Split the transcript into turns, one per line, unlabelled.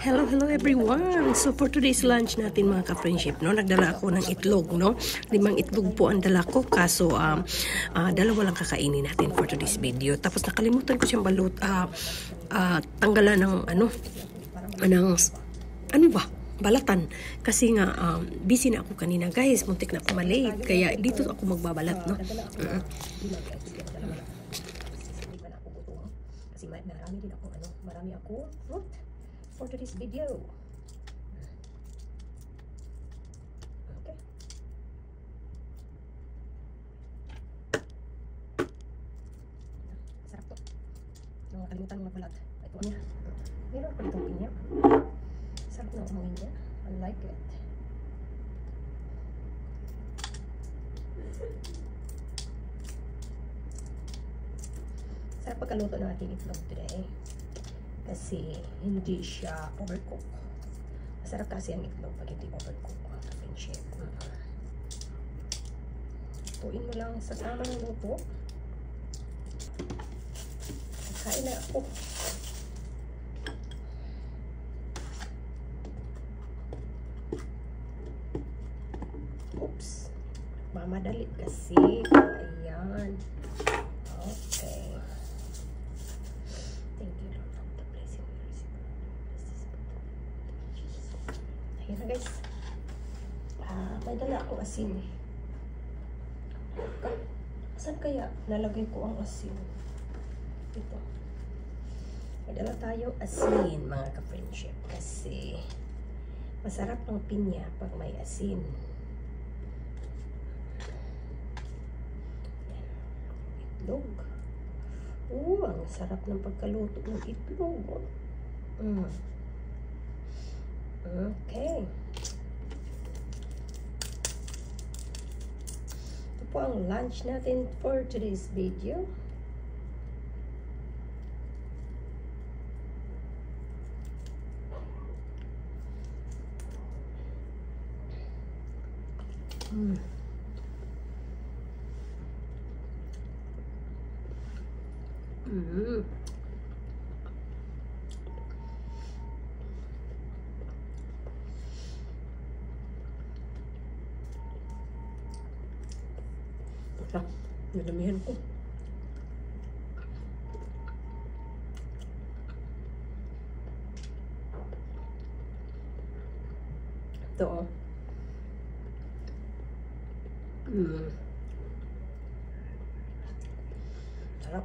Hello everyone! So for today's lunch natin mga ka-friendship, no, nagdala ako ng itlog, no? 5 itlog po ang dala ko, kaso dalawa lang kakainin natin for today's video. Tapos nakalimutan ko siyang tanggalan ng balatan. Kasi nga, busy na ako kanina. Guys, muntik na ako malate. Kaya dito ako magbabalat, no? Kasi marami ako fruit for today's video. Okay. Sarap to. Nakalimutan mo magbalat. Ito niya. Meron pa itong pinya. Sarap na umangin niya. I like it. Sarap pagkaluto ng ating itlog today. Kasi hindi siya overcook. Masarap kasi ang itlog pag hindi overcook. Friendship. Tuin mo lang sa tamang luto. Kain na ako. Oops. Mamadali kasi. Ayan. Okay. Thank you, Lord, for the blessing. Ayan na, guys. May dala akong asin. Saan kaya nalagay ko ang asin? Ito. May dala tayo asin, mga ka-friendship. Kasi masarap ang pinya pag may asin. Itlog. Ang sarap ng pagkaluto ng itlog. Okay. Ito po ang lunch natin for today's video. Nadamihan ko. Ito. Sarap.